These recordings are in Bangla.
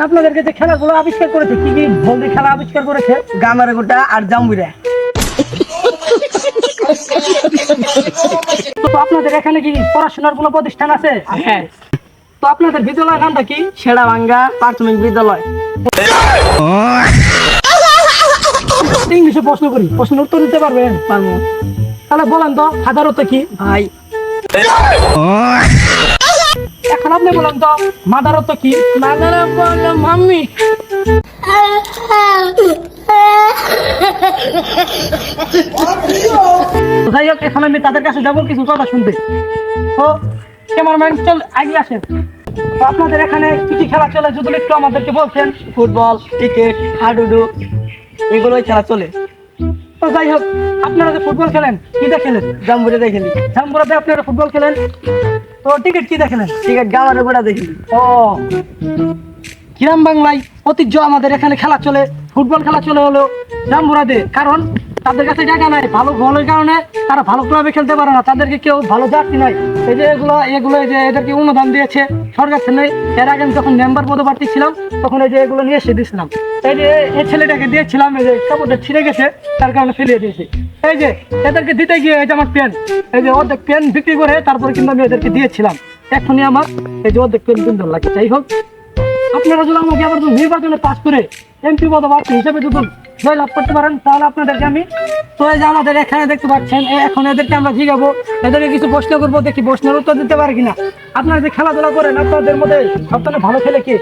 আপনাদেরকে যে খেলাগুলো আবিষ্কার করেছে, কি কি বলতে খেলা আবিষ্কার করেছে? গামারে গোটা আর জাম্বুরা। তো আপনাদের এখানে কি পড়াশোনার কোনো প্রতিষ্ঠান আছে? হ্যাঁ, তো আপনাদের বিদ্যালয়ের নামটা কি? শেড়াভাঙ্গা প্রাথমিক বিদ্যালয়। ইংলিশে প্রশ্ন করি, প্রশ্নের উত্তর দিতে পারবেন? পারবো। তাহলে বলেন তো সাধারণত কি? ভাই, এখন আপনি বলেন তো মাদারত্ব কি? মাদার বলো মাম্মি। তো যাই হোক, এখন আমি তাদের কাছে যাবো কিছু কথা শুনতে। তো ক্যামেরাম্যান চল আগে আসেন। তো আপনাদের এখানে কি কি খেলা চলে যদি একটু আমাদেরকে বলছেন? ফুটবল, ক্রিকেট, হাডুডু এগুলোই খেলা চলে। তো যাই হোক, আপনারা যে ফুটবল খেলেন কিটা খেলেন? জাম্বুরা দেখেনি, জামপুরাতে আপনারা ফুটবল খেলেন। তো টিকিট কি দেখলেন? ক্রিকেট গামারে গোটা দেখেনি। ও, গ্রাম বাংলায় ঐতিহ্য আমাদের এখানে খেলা চলে, ফুটবল খেলা চলে হলো জামপুরাতে, কারণ তাদের কাছে জায়গা নাই ভালো বলের কারণে তারা ভালো ক্লাবে খেলতে পারে না, তাদেরকে কেউ ভালো জার্সি নাই। এই যে এগুলো এই যে এদেরকে অনুদান দিয়েছে সরকার থেকে। এর আগে আমি যখন মেম্বার পদপ্রার্থী ছিলাম তখন এই যে এগুলো নিয়ে এসে দিয়েছিলাম। এই যে এই ছেলেটাকে দিয়েছিলাম, এই যে কাপড়টা ছিঁড়ে গেছে তার কারণে ফেলিয়ে দিয়েছে। এই যে এদেরকে দিতে গিয়ে এই যে আমার পেন, এই যে অর্ধেক পেন বিক্রি করে তারপরে কিন্তু আমি এদেরকে দিয়েছিলাম। এখনই আমার এই যে অর্ধেক পেন সুন্দর লাগে। যাই হোক, আপনারা যদি আমাকে আবার নির্বাচনে পাস করে এমপি পদপ্রার্থী হিসেবে যদি জয়লাভ করতে পারেন তাহলে আপনাদেরকে আমি, তো এই যে আমাদের এখানে দেখতে পাচ্ছেন এখন এদেরকে আমরা জিগাবো, এদেরকে কিছু প্রশ্ন করবো, দেখি প্রশ্নের উত্তর দিতে পারে কিনা। আপনারা যে খেলাধুলা করেন আপনাদের মধ্যে সবথেকে ভালো খেলে কে?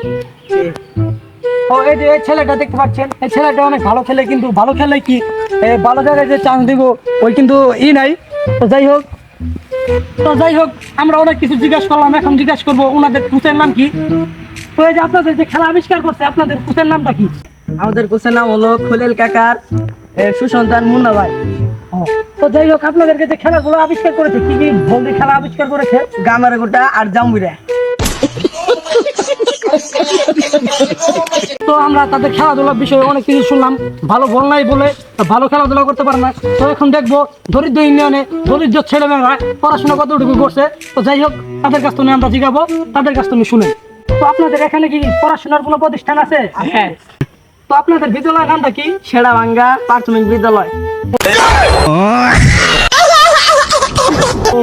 ও, এই যে এই ছেলেটা দেখতে পাচ্ছেন, এই ছেলেটা অনেক ভালো খেলে, কিন্তু ভালো খেলে কি ভালো জায়গায় যে চান্স দিব ওই কিন্তু নাই। তো যাই হোক আমরা অনেক কিছু জিজ্ঞাসা করলাম, এখন জিজ্ঞাসা করবো ওনাদের কোচের নাম কি। তো এই যে আপনাদের যে খেলা আবিষ্কার করছে আপনাদের কোচের নামটা কি? আমাদের কোচের নাম হলো খলিল কাকার সুসন্তান মুন্না ভাই। ও, তো যাই হোক আপনাদেরকে যে খেলাগুলো আবিষ্কার করেছে, কি কি বলতে খেলা আবিষ্কার করেছে? গামারে গোটা আর জাম্বুরা। তো আমরা তাদের খেলাধুলার বিষয়ে অনেক কিছু শুনলাম, ভালো বল নাই বলে ভালো খেলাধুলা করতে পারে না। তো এখন দেখবো দরিদ্র ইউনিয়নে দরিদ্র ছেলেমেয়েরা পড়াশোনা কতটুকু করছে। তো যাই হোক তাদের কাছ থেকে আমরা জিগাবো, তাদের কাছ থেকে শুনে। তো আপনাদের এখানে কি পড়াশোনার কোনো প্রতিষ্ঠান আছে? হ্যাঁ, তো আপনাদের বিদ্যালয়ের নামটা কি? শেড়াভাঙ্গা প্রাথমিক বিদ্যালয়। ও,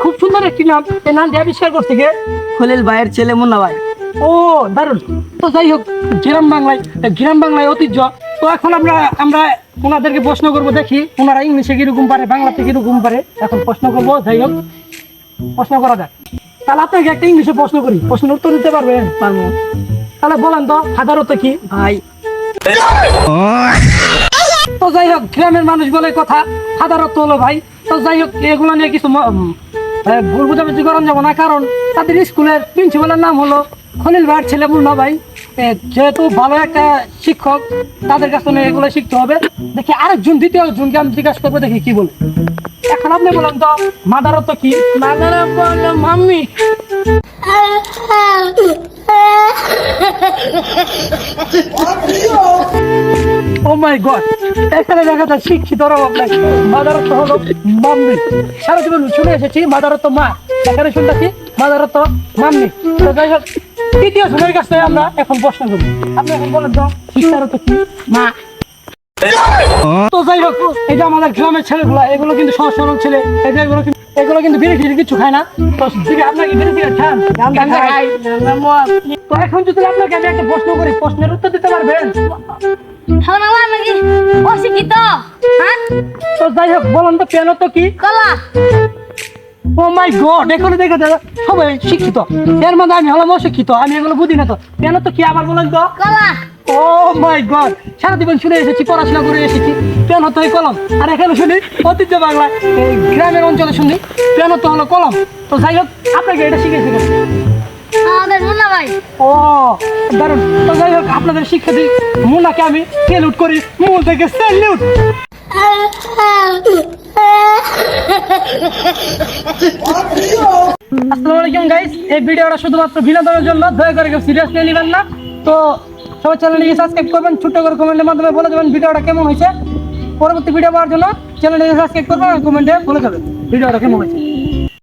খুব সুন্দর একটি নাম। এই নাম দিয়ে আবিষ্কার করছে কে? খলিল ভাইয়ের ছেলে মুন্না ভাই। ও, দারুণ। তো যাই হোক, গ্রাম বাংলায় ঐতিহ্য। তো এখন আমরা ওনাদেরকে প্রশ্ন করবো, দেখি ওনারা ইংলিশে কিরকম পারে, বাংলাতে কিরকম পারে। এখন প্রশ্ন করবো, যাই হোক প্রশ্ন করা যাক। তাহলে আপনাকে একটা ইংলিশে প্রশ্ন করি, প্রশ্নের উত্তর দিতে পারবেন? পারবো। তাহলে বলেন তো সাধারণত কি? ভাই, তো যাই হোক, গ্রামের মানুষ বলে কথা সাধারণত হলো ভাই। তো যাই হোক, এগুলো নিয়ে কিছু ভুল বুঝাবুঝি করা যাবো না, কারণ তাদের স্কুলের প্রিন্সিপালের নাম হলো খলিল ভাইয়ের ছেলে মুন্না ভাই। যেহেতু ভালো একটা শিক্ষক, তাদের কাছ থেকে এগুলো শিখতে হবে। দেখি আরেকজন দ্বিতীয় জনকে আমি জিজ্ঞাসা করবো, দেখি কি বলে। এখন আপনি বলেন তো মাদারত্ব কি? মাদার বলো মাম্মি। ও মাই গড, এখানে দেখা যায় শিক্ষিতরা মাদারত্ব হলো মাম্মি। সারা জীবন শুনে এসেছি মাদারত্ব মা, এখানে শুনতেছি মাদারত্ব মাম্মি। তো যাই হোক, তৃতীয় জনের কাছে আমরা এখন প্রশ্ন করবো, আপনি এখন বলেন তো শিক্ষারত্ব কি? মা। তো যাই হোক, এই যে আমাদের গ্রামের ছেলেগুলো এগুলো কিন্তু সহজ সরল ছেলে, এগুলো কিন্তু বিড়ি ফিরে কিছু খায় না। তো আপনার কি বিড়ি সিগারেট খান? তো এখন যদি আপনাকে আমি একটা প্রশ্ন করি, প্রশ্নের উত্তর দিতে পারবেন? হ্যালো মামা, আমি কি অশিক্ষিত? হ্যাঁ, তো যাই হোক বলুন তো পিয়ানো তো কি? কলা। ও মাই গড, এগুলো দেখে সবাই শিক্ষিত, এর মধ্যে আমি হলাম অশিক্ষিত, আমি এগুলো বুঝি না। তো পিয়ানো তো কি আবার বলেন তো? কলা। ও মাই গড, সারা জীবন শুনে এসেছি, পড়াশোনা করে এসেছি, পিয়ানো তো কলম। আর এখানে শুনি ঐতিহ্য বাংলা, এই গ্রামের অঞ্চলে শুনি পিয়ানো তো হলো কলম। তো যাই হোক, আপনাকে এটা শিখেছি। আমাদের মুন্না ভাই। ও, দারুণ। তো যাই হোক, আপনাদের শিক্ষার্থী মুন্নাকে আমি সেলুট করি, মূল থেকে সেলুট। আসসালামু আলাইকুম গাইস, এই ভিডিওটা শুধুমাত্র বিনোদনের জন্য, দয়া করে কেউ সিরিয়াসলি নেবেন না। তো সবাই চ্যানেলটিকে সাবস্ক্রাইব করবেন, ছোট্ট করে কমেন্টের মাধ্যমে বলে দেবেন ভিডিওটা কেমন হয়েছে। পরবর্তী ভিডিও পাওয়ার জন্য চ্যানেলটিকে সাবস্ক্রাইব করবেন আর কমেন্টে বলে দেবেন ভিডিওটা কেমন হয়েছে।